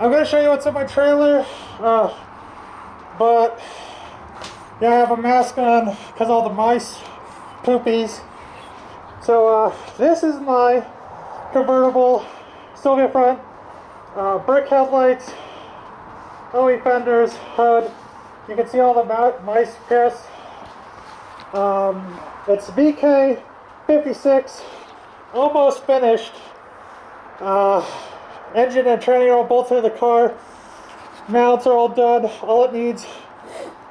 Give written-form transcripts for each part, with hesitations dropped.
I'm gonna show you what's in my trailer, but yeah, I have a mask on because all the mice, poopies. So this is my convertible Sylvia front, brick headlights, OE fenders, hood. You can see all the mice piss. It's VK56, almost finished. Engine and training are all bolted to the car. Mounts are all done. All it needs,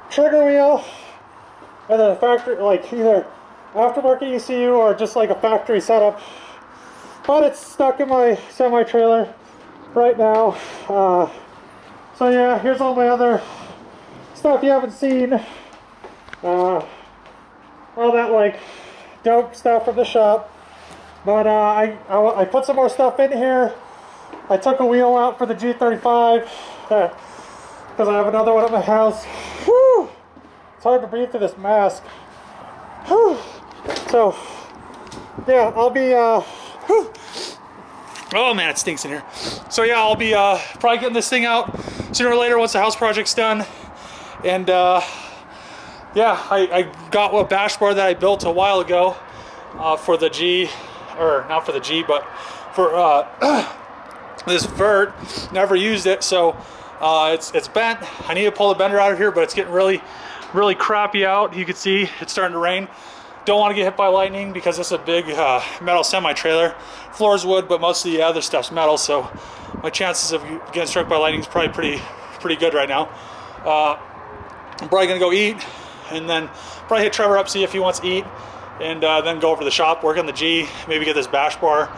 trigger wheel, and then a factory, like either aftermarket ECU or just like a factory setup. But it's stuck in my semi-trailer right now. So yeah, here's all my other stuff you haven't seen. All that like dope stuff from the shop. But I put some more stuff in here. I took a wheel out for the G35 because I have another one at my house. Whew. It's hard to breathe through this mask. Whew. So yeah, I'll be whew. Oh man, it stinks in here. So yeah, I'll be probably getting this thing out sooner or later once the house project's done. And yeah, I got a bash bar that I built a while ago for the G, or not for the G, but for this vert. Never used it, so it's bent. I need to pull the bender out of here, but it's getting really crappy out. You can see it's starting to rain. Don't want to get hit by lightning because it's a big metal semi-trailer. Floor's wood, but most of the other stuff's metal, so my chances of getting struck by lightning is probably pretty good right now. I'm probably gonna go eat, and then probably hit Trevor up, see if he wants to eat, and then go over to the shop, work on the G, maybe get this bash bar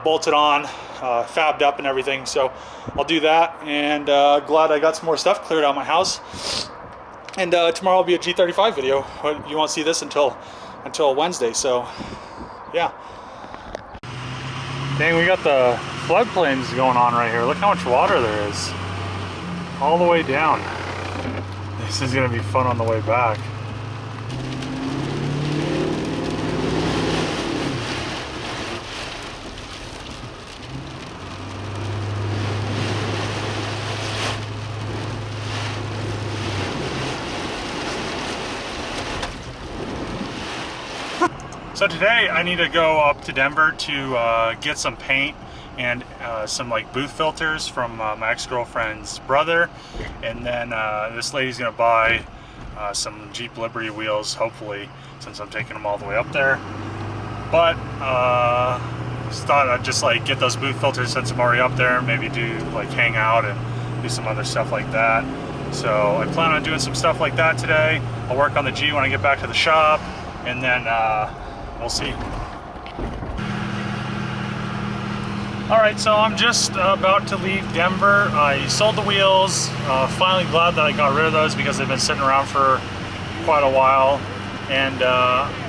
bolted on, fabbed up and everything. So I'll do that, and glad I got some more stuff cleared out of my house. And tomorrow will be a G35 video. You won't see this until Wednesday, so yeah. Dang, we got the floodplains going on right here. Look how much water there is. All the way down. This is gonna be fun on the way back. So today I need to go up to Denver to get some paint and some like booth filters from my ex-girlfriend's brother, and then this lady's gonna buy some Jeep Liberty wheels, hopefully, since I'm taking them all the way up there. But just thought I'd just like get those booth filters since I'm already up there, and maybe do like hang out and do some other stuff like that. So I plan on doing some stuff like that today. I'll work on the G when I get back to the shop, and then we'll see. All right, so I'm just about to leave Denver. I sold the wheels. Finally glad that I got rid of those because they've been sitting around for quite a while. And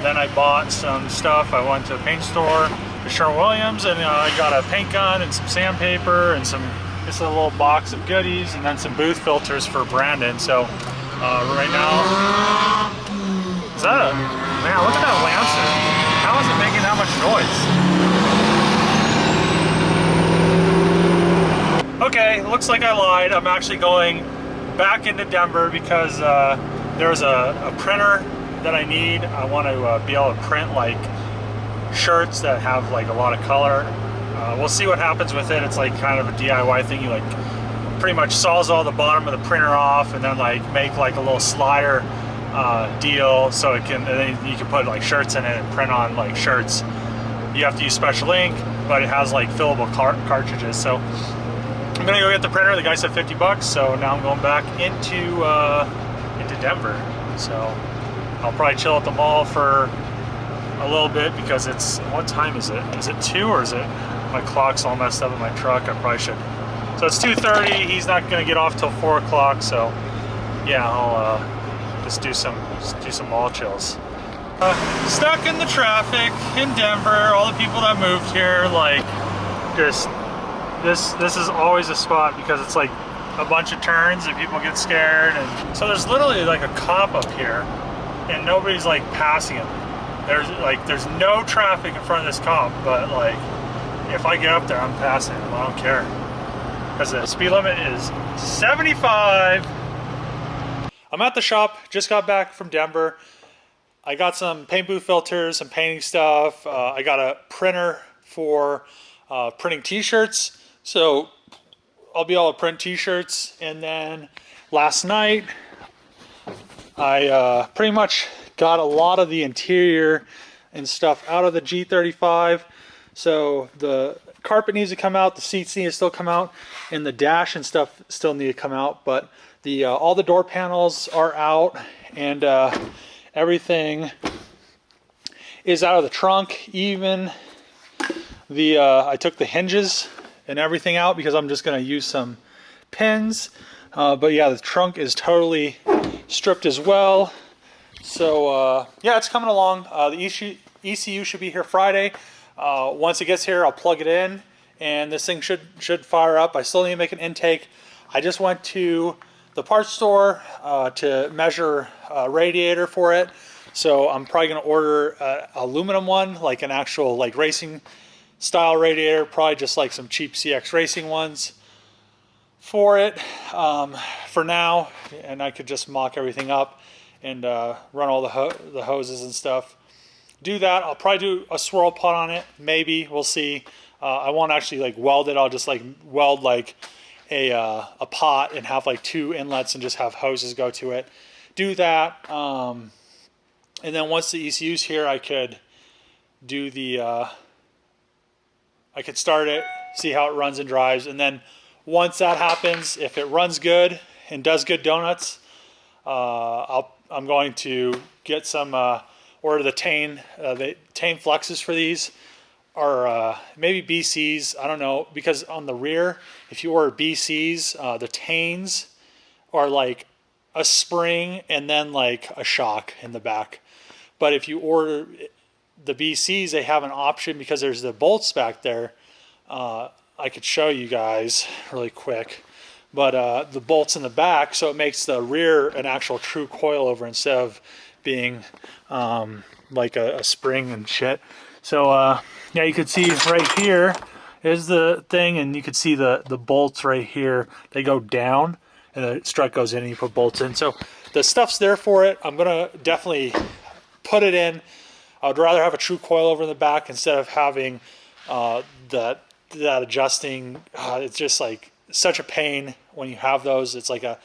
then I bought some stuff. I went to a paint store to Sherwin-Williams, and I got a paint gun and some sandpaper and just a little box of goodies, and then some booth filters for Brandon. So right now, is that man, look at that Lancer. How is it making that much noise? Okay, looks like I lied. I'm actually going back into Denver because there's a printer that I need. I want to be able to print like shirts that have like a lot of color. We'll see what happens with it. It's like kind of a DIY thing. You like pretty much saws all the bottom of the printer off, and then like make like a little slider deal so it can, and then you can put like shirts in it and print on like shirts. You have to use special ink, but it has like fillable cartridges. So I'm gonna go get the printer. The guy said 50 bucks, so now I'm going back into Denver. So I'll probably chill at the mall for a little bit because it's, what time is it? Is it 2 or is it, my clock's all messed up in my truck. I probably should. So it's 2:30. He's not gonna get off till 4 o'clock. So yeah, I'll just do some mall chills. Stuck in the traffic in Denver. All the people that moved here, like, just this is always a spot because it's like a bunch of turns and people get scared. And so there's literally like a cop up here, and nobody's like passing him. There's no traffic in front of this cop, but like if I get up there, I'm passing him. I don't care. because the speed limit is 75. I'm at the shop, just got back from Denver. I got some paint booth filters, some painting stuff. I got a printer for printing t-shirts. So I'll be able to print t-shirts. And then last night, I pretty much got a lot of the interior and stuff out of the G35. So the carpet needs to come out, the seats need to still come out, and the dash and stuff still need to come out. But the all the door panels are out, and everything is out of the trunk. Even the I took the hinges and everything out because I'm just going to use some pins. But yeah, the trunk is totally stripped as well. So yeah, it's coming along. The ECU should be here Friday. Once it gets here, I'll plug it in, and this thing should fire up. I still need to make an intake. I just went to the parts store to measure a radiator for it. So I'm probably going to order an aluminum one, like an actual like racing style radiator, probably just like some cheap CX Racing ones for it for now. And I could just mock everything up and run all the hoses and stuff. Do that. I'll probably do a swirl pot on it. Maybe. We'll see. I won't actually like weld it. I'll just like weld like a pot and have like 2 inlets and just have hoses go to it. Do that. And then once the ECU's here, I could do the I could start it, see how it runs and drives, and then once that happens, if it runs good and does good donuts, I'm going to get some order the Tane flexes for these, or maybe BCs, I don't know, because on the rear, if you order BCs, the Tanes are like a spring and then like a shock in the back. But if you order the BCs, they have an option because there's the bolts back there. I could show you guys really quick, but the bolts in the back, so it makes the rear an actual true coilover instead of being like a spring and shit. So yeah, you could see right here is the thing, and you could see the bolts right here. They go down and the strut goes in and you put bolts in. So the stuff's there for it. I'm gonna definitely put it in. I would rather have a true coilover in the back instead of having that adjusting. It's just like such a pain when you have those. It's like a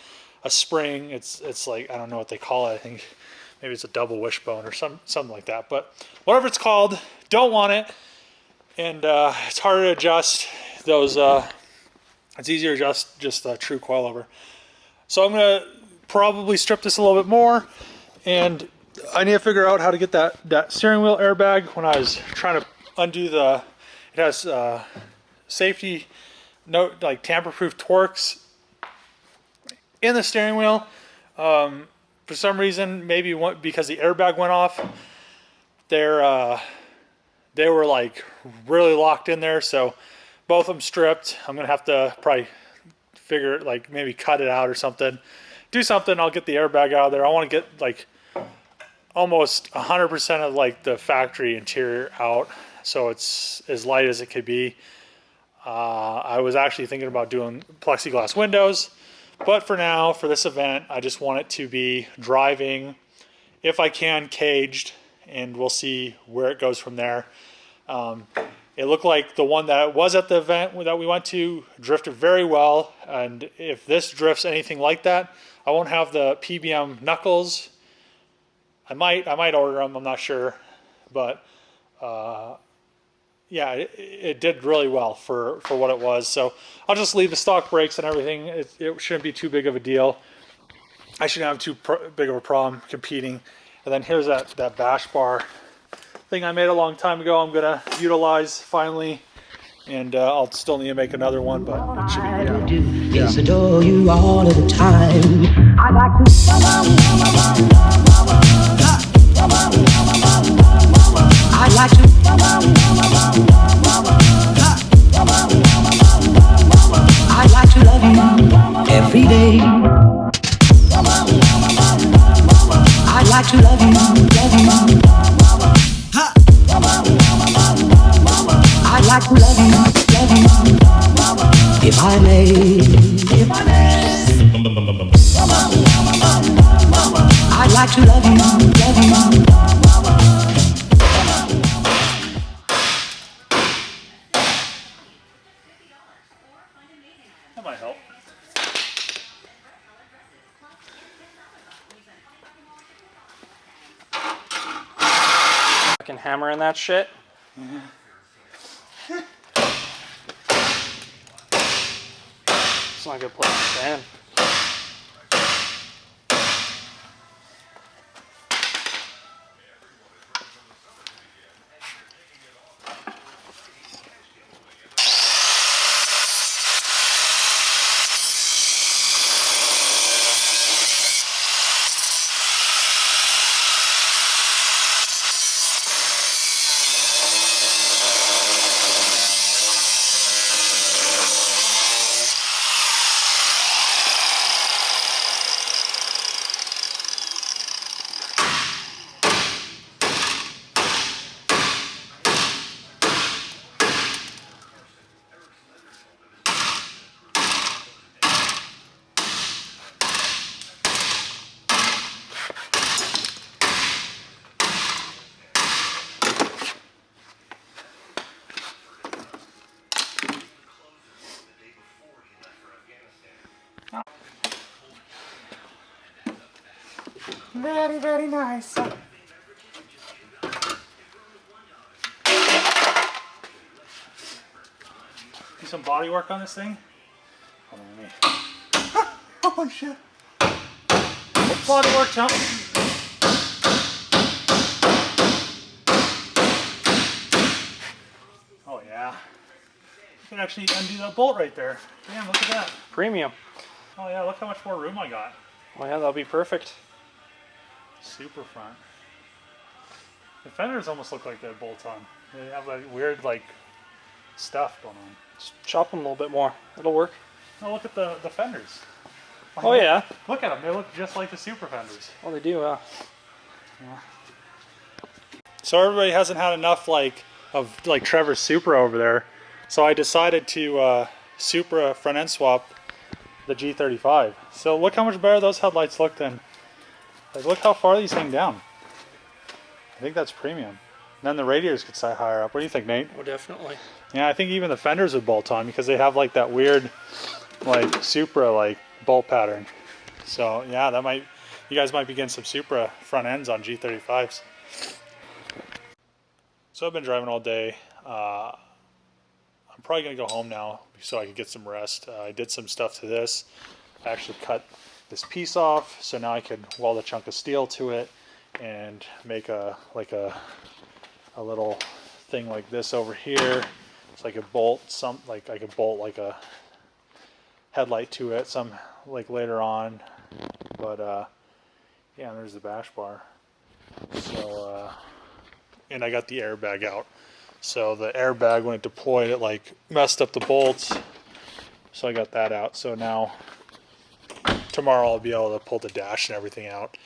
spring. It's like, I don't know what they call it. I think maybe it's a double wishbone or something like that. But whatever it's called, don't want it. And it's harder to adjust those. It's easier to adjust just a true coilover. So I'm gonna probably strip this a little bit more, and I need to figure out how to get that steering wheel airbag. When I was trying to undo it has safety note, like tamper-proof Torx in the steering wheel. For some reason, maybe because the airbag went off, they were like really locked in there. So both of them stripped. I'm gonna have to probably figure it, like maybe cut it out or something. Do something. I'll get the airbag out of there. I want to get like almost 100% of like the factory interior out, so it's as light as it could be. I was actually thinking about doing plexiglass windows, but for now, for this event, I just want it to be driving, if I can, caged, and we'll see where it goes from there. It looked like the one that was at the event that we went to drifted very well, and if this drifts anything like that, I won't have the PBM knuckles. I might order them, I'm not sure, but yeah, it did really well for what it was. So I'll just leave the stock brakes and everything. It shouldn't be too big of a deal. I shouldn't have too big of a problem competing. And then here's that bash bar thing I made a long time ago. I'm gonna utilize finally, and I'll still need to make another one, but it should be Yes, adore you all of the time. I'd like to. I'd like to. I'd like to love you every day. I'd like to love you, love you. I'd like to love you, love you. If I may. may, I'd like to love you, love you. That might help. Fucking hammer in that shit. It's not a good place to stand. Very, very nice. Do some body work on this thing. Hold on, let me. Oh shit. Body work, chump. Oh yeah. You can actually undo that bolt right there. Damn, look at that. Premium. Oh yeah, look how much more room I got. Well, yeah, that'll be perfect. Super front. The fenders almost look like they're bolt on. They have like weird like stuff going on. Just chop them a little bit more. It'll work. Oh, look at the fenders. Like, Oh yeah. Look at them. They look just like the Super fenders. Oh, they do. So everybody hasn't had enough of Trevor's Supra over there. So I decided to Supra front end swap the G35. So look how much better those headlights look than. Like, look how far these hang down. I think that's premium. And then the radiators could sit higher up. What do you think, Nate? Oh, definitely. Yeah, I think even the fenders would bolt on because they have like that weird, like Supra like bolt pattern. So yeah, you guys might be getting some Supra front ends on G35s. So I've been driving all day. I'm probably gonna go home now so I can get some rest. I did some stuff to this. I actually cut this piece off, so now I can weld a chunk of steel to it and make a little thing like this over here. So I could bolt like a headlight to it some like later on. But yeah, there's the bash bar. So and I got the airbag out. So the airbag, when it deployed, it like messed up the bolts. So I got that out. So now tomorrow I'll be able to pull the dash and everything out.